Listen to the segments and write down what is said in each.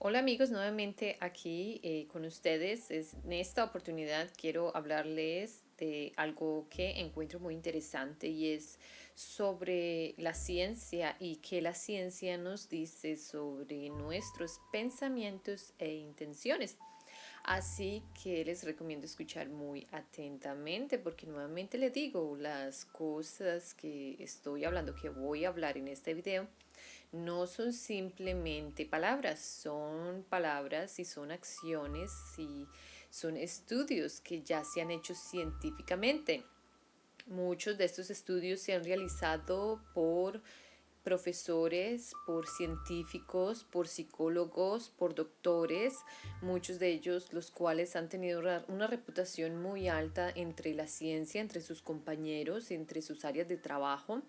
Hola amigos, nuevamente aquí con ustedes. En esta oportunidad quiero hablarles de algo que encuentro muy interesante y es sobre la ciencia y qué la ciencia nos dice sobre nuestros pensamientos e intenciones. Así que les recomiendo escuchar muy atentamente porque nuevamente les digo, las cosas que estoy hablando, que voy a hablar en este video, no son simplemente palabras y son acciones y son estudios que ya se han hecho científicamente. Muchos de estos estudios se han realizado por profesores, por científicos, por psicólogos, por doctores, muchos de ellos los cuales han tenido una reputación muy alta entre la ciencia, entre sus compañeros, entre sus áreas de trabajo,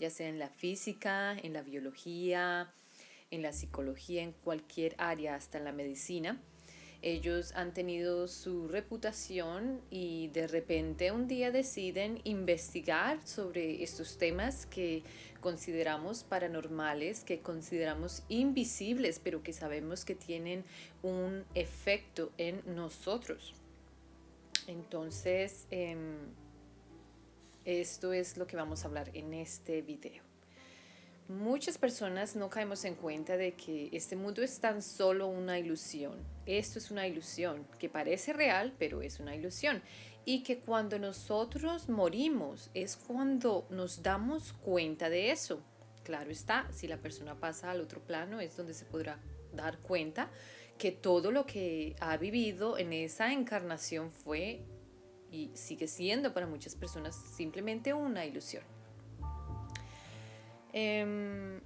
ya sea en la física, en la biología, en la psicología, en cualquier área, hasta en la medicina. Ellos han tenido su reputación y de repente un día deciden investigar sobre estos temas que consideramos paranormales, que consideramos invisibles, pero que sabemos que tienen un efecto en nosotros. Entonces, esto es lo que vamos a hablar en este video. Muchas personas no caemos en cuenta de que este mundo es tan solo una ilusión. Esto es una ilusión que parece real, pero es una ilusión. Y que cuando nosotros morimos es cuando nos damos cuenta de eso. Claro está, si la persona pasa al otro plano es donde se podrá dar cuenta que todo lo que ha vivido en esa encarnación fue y sigue siendo para muchas personas simplemente una ilusión. Eh,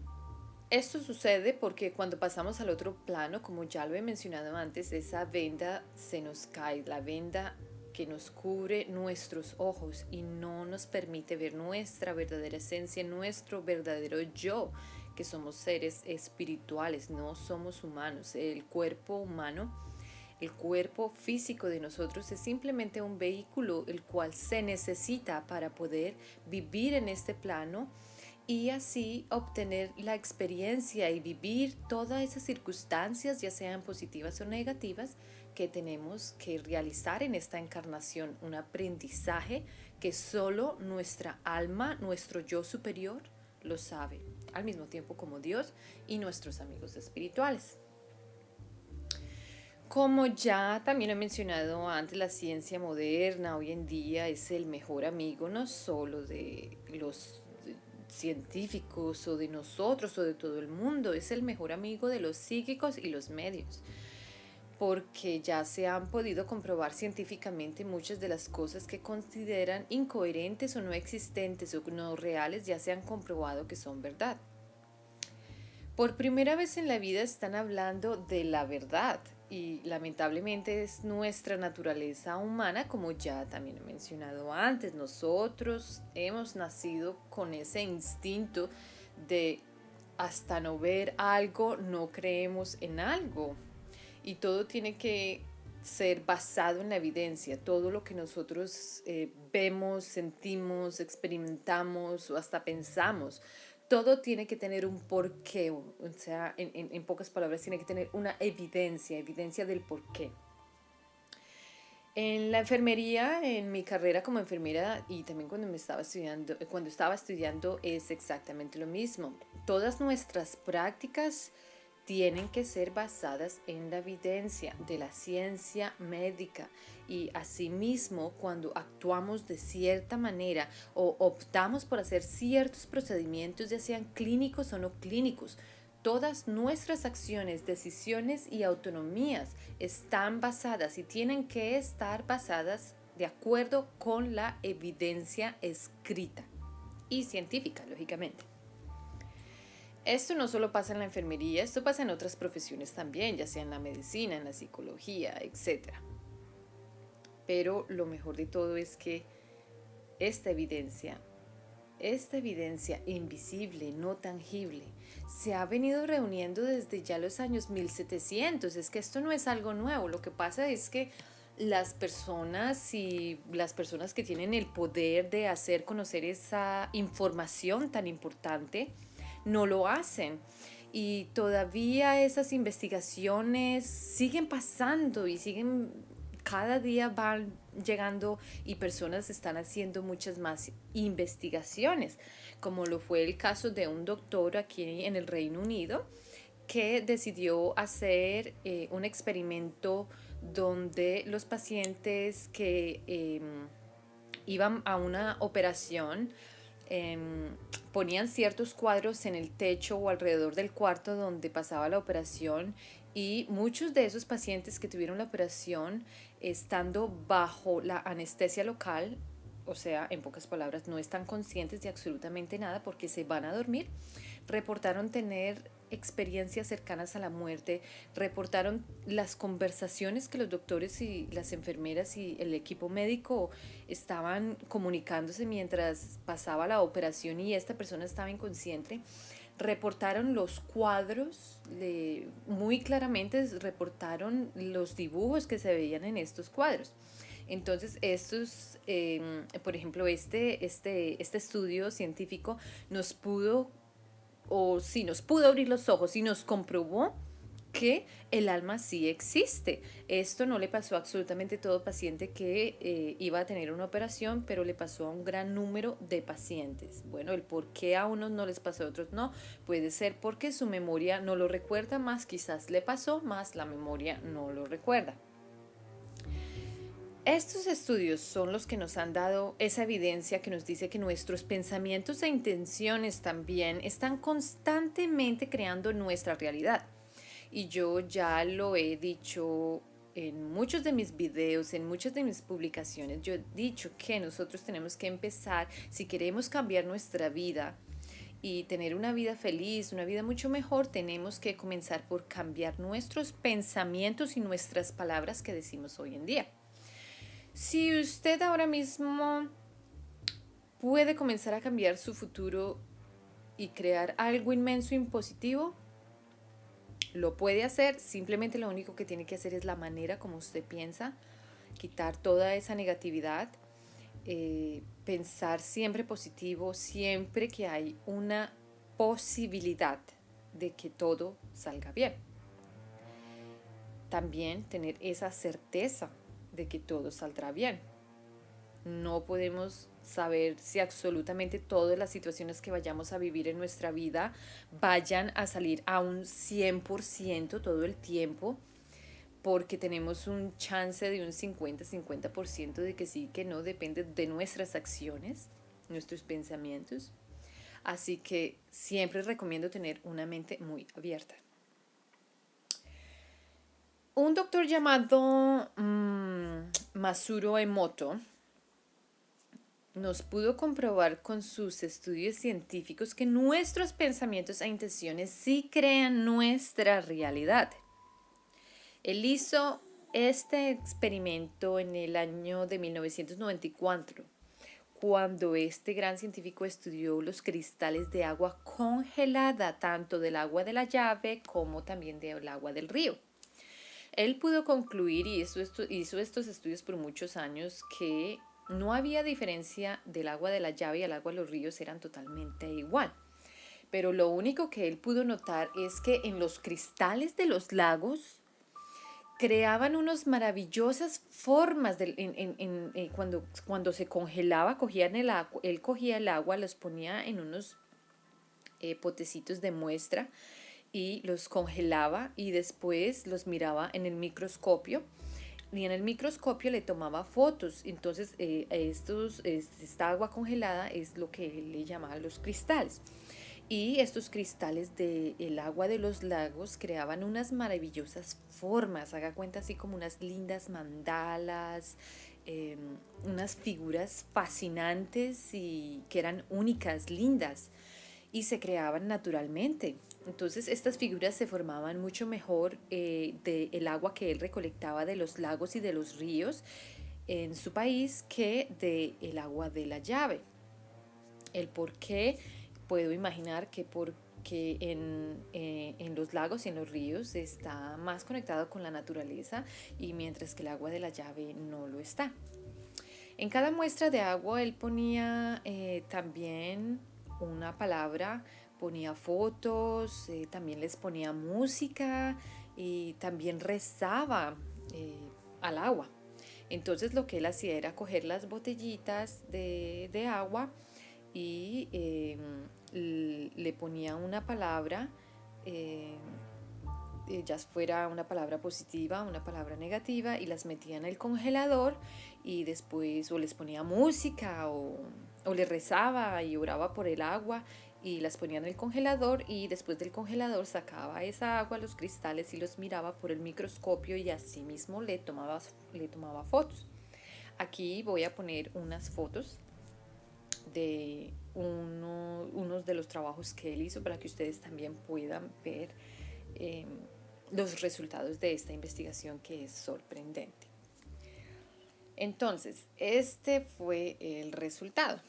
Esto sucede porque cuando pasamos al otro plano, como ya lo he mencionado antes, esa venda se nos cae, la venda que nos cubre nuestros ojos y no nos permite ver nuestra verdadera esencia, nuestro verdadero yo, que somos seres espirituales, no somos humanos. El cuerpo humano, el cuerpo físico de nosotros es simplemente un vehículo el cual se necesita para poder vivir en este plano y así obtener la experiencia y vivir todas esas circunstancias, ya sean positivas o negativas, que tenemos que realizar en esta encarnación. Un aprendizaje que solo nuestra alma, nuestro yo superior, lo sabe, al mismo tiempo como Dios y nuestros amigos espirituales. Como ya también he mencionado antes, la ciencia moderna hoy en día es el mejor amigo no solo de los científicos o de nosotros o de todo el mundo, es el mejor amigo de los psíquicos y los medios, porque ya se han podido comprobar científicamente muchas de las cosas que consideran incoherentes o no existentes o no reales, ya se han comprobado que son verdad. Por primera vez en la vida están hablando de la verdad y lamentablemente es nuestra naturaleza humana, como ya también he mencionado antes. Nosotros hemos nacido con ese instinto de hasta no ver algo, no creemos en algo. Y todo tiene que ser basado en la evidencia. Todo lo que nosotros vemos, sentimos, experimentamos o hasta pensamos, todo tiene que tener un porqué. O sea, en pocas palabras, tiene que tener una evidencia, evidencia del porqué. En la enfermería, en mi carrera como enfermera y también cuando estaba estudiando es exactamente lo mismo. Todas nuestras prácticas tienen que ser basadas en la evidencia de la ciencia médica y asimismo cuando actuamos de cierta manera o optamos por hacer ciertos procedimientos, ya sean clínicos o no clínicos, todas nuestras acciones, decisiones y autonomías están basadas y tienen que estar basadas de acuerdo con la evidencia escrita y científica, lógicamente. Esto no solo pasa en la enfermería, esto pasa en otras profesiones también, ya sea en la medicina, en la psicología, etc. Pero lo mejor de todo es que esta evidencia invisible, no tangible, se ha venido reuniendo desde ya los años 1700. Es que esto no es algo nuevo. Lo que pasa es que las personas que tienen el poder de hacer conocer esa información tan importante no lo hacen. Y todavía esas investigaciones siguen pasando y siguen, cada día van llegando y personas están haciendo muchas más investigaciones, como lo fue el caso de un doctor aquí en el Reino Unido que decidió hacer un experimento donde los pacientes que iban a una operación ponían ciertos cuadros en el techo o alrededor del cuarto donde pasaba la operación, y muchos de esos pacientes que tuvieron la operación estando bajo la anestesia local, o sea, en pocas palabras, no están conscientes de absolutamente nada porque se van a dormir, reportaron tener experiencias cercanas a la muerte, reportaron las conversaciones que los doctores y las enfermeras y el equipo médico estaban comunicándose mientras pasaba la operación y esta persona estaba inconsciente. Reportaron los cuadros, muy claramente reportaron los dibujos que se veían en estos cuadros. Entonces, por ejemplo, este estudio científico nos pudo, o sí, nos pudo abrir los ojos y nos comprobó que el alma sí existe. Esto no le pasó a absolutamente todo paciente que iba a tener una operación, pero le pasó a un gran número de pacientes. Bueno, el por qué a unos no les pasó, a otros no, puede ser porque su memoria no lo recuerda, más quizás le pasó, más la memoria no lo recuerda. Estos estudios son los que nos han dado esa evidencia que nos dice que nuestros pensamientos e intenciones también están constantemente creando nuestra realidad. Y yo ya lo he dicho en muchos de mis videos, en muchas de mis publicaciones. Yo he dicho que nosotros tenemos que empezar, si queremos cambiar nuestra vida y tener una vida feliz, una vida mucho mejor, tenemos que comenzar por cambiar nuestros pensamientos y nuestras palabras que decimos hoy en día. Si usted ahora mismo puede comenzar a cambiar su futuro y crear algo inmenso y positivo, lo puede hacer. Simplemente lo único que tiene que hacer es la manera como usted piensa, quitar toda esa negatividad, pensar siempre positivo, siempre que hay una posibilidad de que todo salga bien. También tener esa certeza de que todo saldrá bien. No podemos saber si absolutamente todas las situaciones que vayamos a vivir en nuestra vida vayan a salir a un 100% todo el tiempo, porque tenemos un chance de un 50-50% de que sí, que no, depende de nuestras acciones, nuestros pensamientos. Así que siempre recomiendo tener una mente muy abierta. Un doctor llamado Masuro Emoto nos pudo comprobar con sus estudios científicos que nuestros pensamientos e intenciones sí crean nuestra realidad. Él hizo este experimento en el año de 1994, cuando este gran científico estudió los cristales de agua congelada, tanto del agua de la llave como también del agua del río. Él pudo concluir, y hizo estos estudios por muchos años, que no había diferencia del agua de la llave y el agua de los ríos, eran totalmente igual. Pero lo único que él pudo notar es que en los cristales de los lagos creaban unas maravillosas formas cuando se congelaba, él cogía el agua, los ponía en unos potecitos de muestra y los congelaba y después los miraba en el microscopio, y en el microscopio le tomaba fotos. Entonces esta agua congelada es lo que él le llamaba los cristales. Y estos cristales del agua de los lagos creaban unas maravillosas formas, haga cuenta, así como unas lindas mandalas, unas figuras fascinantes y que eran únicas, lindas, y se creaban naturalmente. Entonces estas figuras se formaban mucho mejor del agua que él recolectaba de los lagos y de los ríos en su país que del agua de la llave. El por qué, puedo imaginar que porque en los lagos y en los ríos está más conectado con la naturaleza, y mientras que el agua de la llave no lo está. En cada muestra de agua él ponía también una palabra ponía fotos, también les ponía música y también rezaba al agua. Entonces lo que él hacía era coger las botellitas de agua y le ponía una palabra, eh, ya fuera una palabra positiva, una palabra negativa, y las metía en el congelador y después o les ponía música o le rezaba y oraba por el agua y las ponía en el congelador y después del congelador sacaba esa agua, los cristales y los miraba por el microscopio y así mismo le tomaba fotos. Aquí voy a poner unas fotos de unos de los trabajos que él hizo para que ustedes también puedan ver eh, los resultados de esta investigación que es sorprendente. Entonces, este fue el resultado.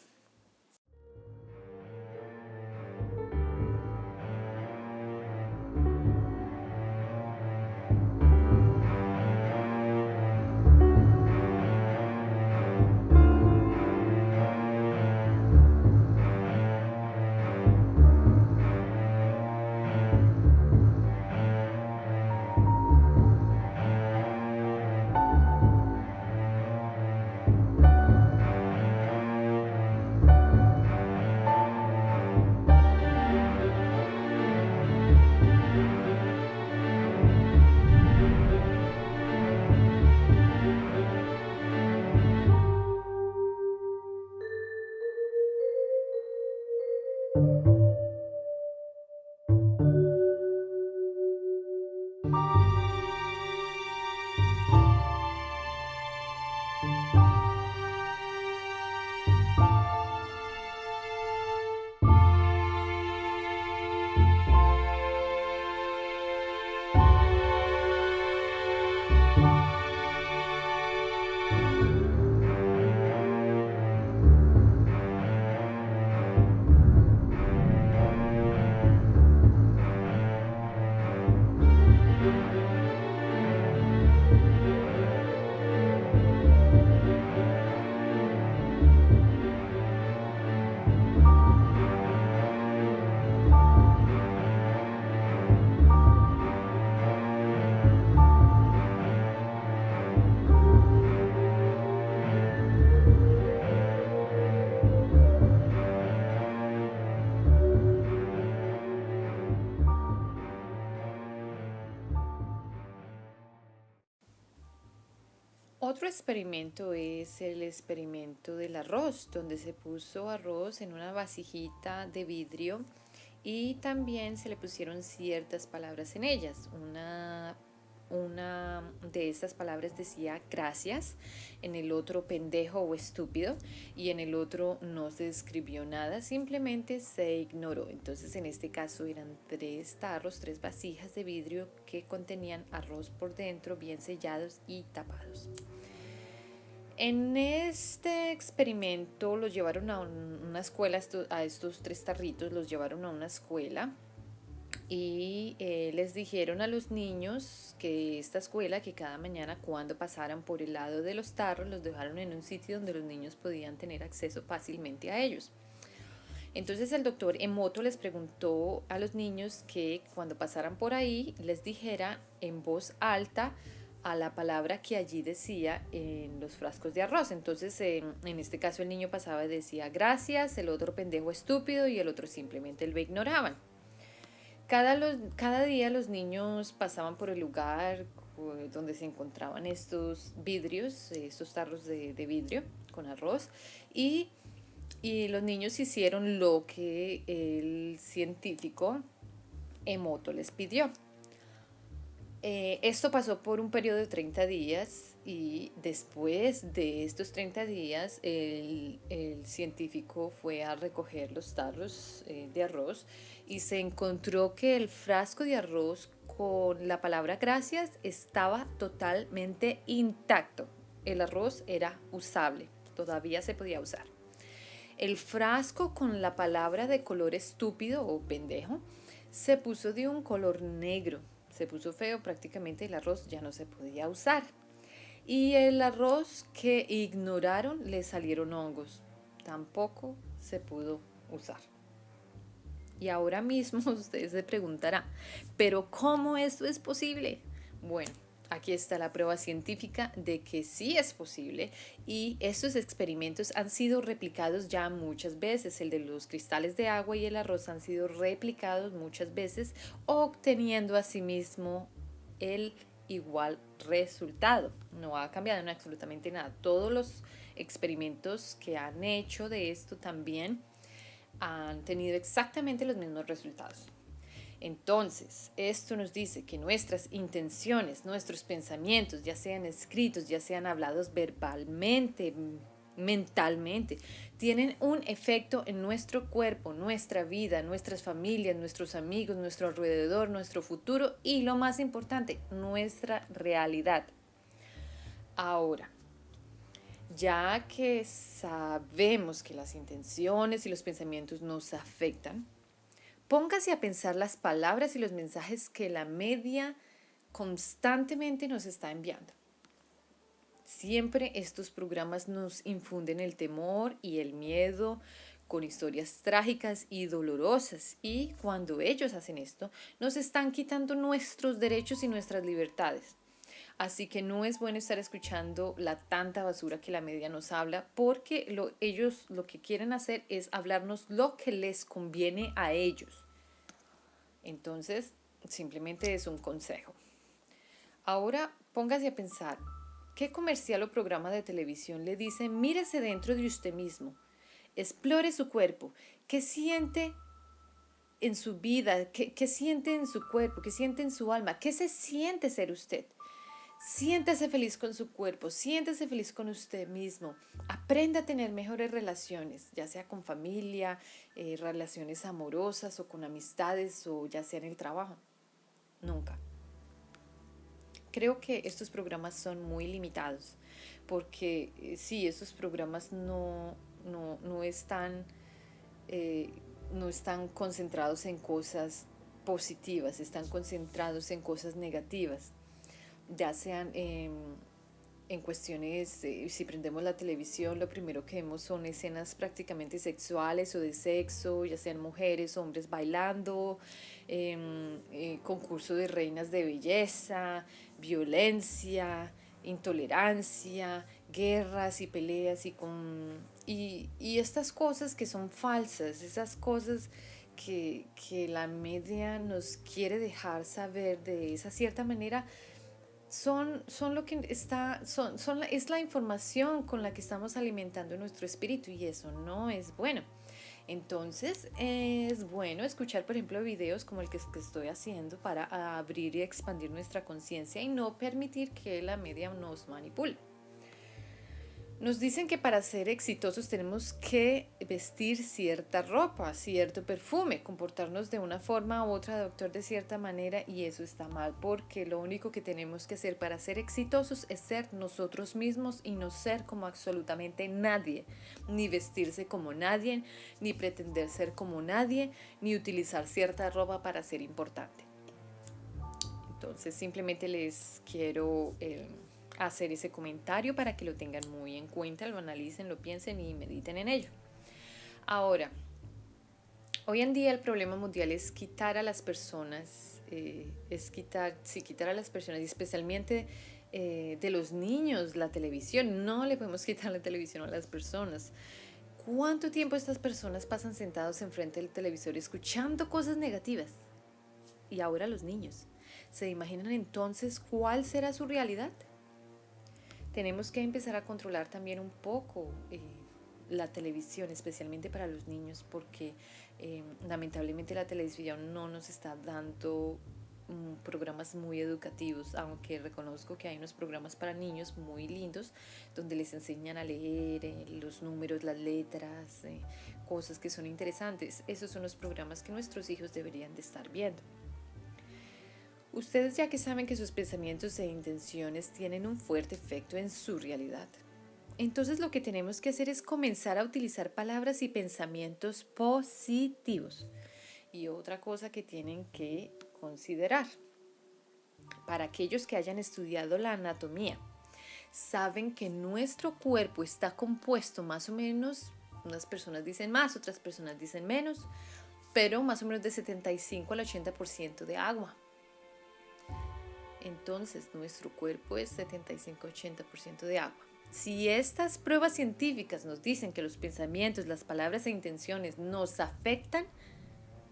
Otro experimento es el experimento del arroz, donde se puso arroz en una vasijita de vidrio y también se le pusieron ciertas palabras en ellas. Una de estas palabras decía gracias, en el otro pendejo o estúpido y en el otro no se escribió nada, simplemente se ignoró. Entonces en este caso eran 3 tarros, 3 vasijas de vidrio que contenían arroz por dentro, bien sellados y tapados. En este experimento los llevaron a una escuela, a estos 3 tarritos los llevaron a una escuela y les dijeron a los niños que esta escuela, que cada mañana cuando pasaran por el lado de los tarros, los dejaron en un sitio donde los niños podían tener acceso fácilmente a ellos. Entonces el doctor Emoto les preguntó a los niños que cuando pasaran por ahí les dijera en voz alta a la palabra que allí decía en los frascos de arroz. Entonces en este caso el niño pasaba y decía gracias, el otro pendejo estúpido y el otro simplemente lo ignoraban. Cada día los niños pasaban por el lugar donde se encontraban estos vidrios, estos tarros de vidrio con arroz y los niños hicieron lo que el científico Emoto les pidió. Esto pasó por un periodo de 30 días y después de estos 30 días el científico fue a recoger los tarros de arroz y se encontró que el frasco de arroz con la palabra gracias estaba totalmente intacto. El arroz era usable, todavía se podía usar. El frasco con la palabra de color estúpido o pendejo se puso de un color negro. Se puso feo, prácticamente el arroz ya no se podía usar. Y el arroz que ignoraron le salieron hongos. Tampoco se pudo usar. Y ahora mismo ustedes se preguntarán, ¿pero cómo esto es posible? Bueno, aquí está la prueba científica de que sí es posible y estos experimentos han sido replicados ya muchas veces. El de los cristales de agua y el arroz han sido replicados muchas veces, obteniendo asimismo el igual resultado. No ha cambiado en absolutamente nada. Todos los experimentos que han hecho de esto también han tenido exactamente los mismos resultados. Entonces, esto nos dice que nuestras intenciones, nuestros pensamientos, ya sean escritos, ya sean hablados verbalmente, mentalmente, tienen un efecto en nuestro cuerpo, nuestra vida, nuestras familias, nuestros amigos, nuestro alrededor, nuestro futuro y lo más importante, nuestra realidad. Ahora, ya que sabemos que las intenciones y los pensamientos nos afectan, póngase a pensar las palabras y los mensajes que la media constantemente nos está enviando. Siempre estos programas nos infunden el temor y el miedo con historias trágicas y dolorosas, y cuando ellos hacen esto, nos están quitando nuestros derechos y nuestras libertades. Así que no es bueno estar escuchando la tanta basura que la media nos habla, porque ellos lo que quieren hacer es hablarnos lo que les conviene a ellos. Entonces, simplemente es un consejo. Ahora póngase a pensar, ¿qué comercial o programa de televisión le dice mírese dentro de usted mismo, explore su cuerpo, qué siente en su vida, qué siente en su cuerpo, qué siente en su alma, qué se siente ser usted? Siéntase feliz con su cuerpo, siéntase feliz con usted mismo. Aprenda a tener mejores relaciones, ya sea con familia, relaciones amorosas o con amistades o ya sea en el trabajo. Nunca. Creo que estos programas son muy limitados porque sí, estos programas no están, eh, no están concentrados en cosas positivas, están concentrados en cosas negativas, ya sean en cuestiones, si prendemos la televisión, lo primero que vemos son escenas prácticamente sexuales o de sexo, ya sean mujeres, hombres bailando, concurso de reinas de belleza, violencia, intolerancia, guerras y peleas y estas cosas que son falsas, esas cosas que la media nos quiere dejar saber de esa cierta manera son lo que está, es la información con la que estamos alimentando nuestro espíritu y eso no es bueno. Entonces es bueno escuchar, por ejemplo, videos como el que estoy haciendo para abrir y expandir nuestra conciencia y no permitir que la media nos manipule. Nos dicen que para ser exitosos tenemos que vestir cierta ropa, cierto perfume, comportarnos de una forma u otra, doctor, de cierta manera, y eso está mal porque lo único que tenemos que hacer para ser exitosos es ser nosotros mismos y no ser como absolutamente nadie, ni vestirse como nadie, ni pretender ser como nadie, ni utilizar cierta ropa para ser importante. Entonces simplemente les quiero hacer ese comentario para que lo tengan muy en cuenta, lo analicen, lo piensen y mediten en ello. Ahora, hoy en día el problema mundial es quitar a las personas, quitar a las personas y especialmente de los niños la televisión. No le podemos quitar la televisión a las personas. ¿Cuánto tiempo estas personas pasan sentados enfrente del televisor escuchando cosas negativas? Y ahora los niños. ¿Se imaginan entonces cuál será su realidad? Tenemos que empezar a controlar también un poco la televisión, especialmente para los niños, porque lamentablemente la televisión no nos está dando programas muy educativos, aunque reconozco que hay unos programas para niños muy lindos donde les enseñan a leer los números, las letras, cosas que son interesantes. Esos son los programas que nuestros hijos deberían de estar viendo. Ustedes ya que saben que sus pensamientos e intenciones tienen un fuerte efecto en su realidad, entonces lo que tenemos que hacer es comenzar a utilizar palabras y pensamientos positivos. Y otra cosa que tienen que considerar, para aquellos que hayan estudiado la anatomía, saben que nuestro cuerpo está compuesto más o menos, unas personas dicen más, otras personas dicen menos, pero más o menos de 75 al 80% de agua. Entonces, nuestro cuerpo es 75-80% de agua. Si estas pruebas científicas nos dicen que los pensamientos, las palabras e intenciones nos afectan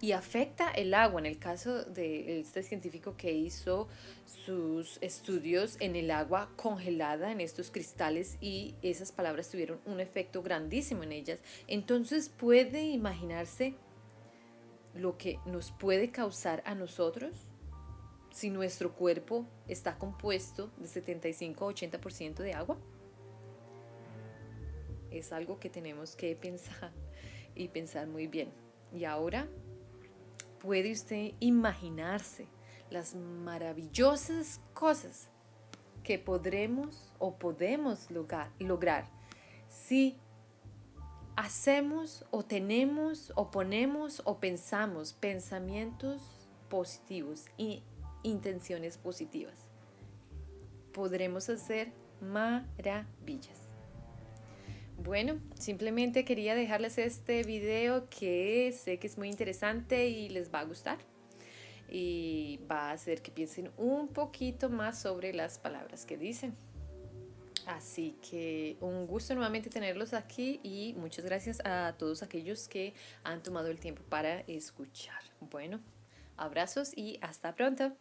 y afecta el agua, en el caso de este científico que hizo sus estudios en el agua congelada, en estos cristales, y esas palabras tuvieron un efecto grandísimo en ellas, entonces puede imaginarse lo que nos puede causar a nosotros si nuestro cuerpo está compuesto de 75-80% de agua. Es algo que tenemos que pensar y pensar muy bien. Y ahora puede usted imaginarse las maravillosas cosas que podremos o podemos lograr si hacemos o tenemos o ponemos o pensamos pensamientos positivos y intenciones positivas. Podremos hacer maravillas. Bueno, simplemente quería dejarles este video que sé que es muy interesante y les va a gustar. Y va a hacer que piensen un poquito más sobre las palabras que dicen. Así que un gusto nuevamente tenerlos aquí y muchas gracias a todos aquellos que han tomado el tiempo para escuchar. Bueno, abrazos y hasta pronto.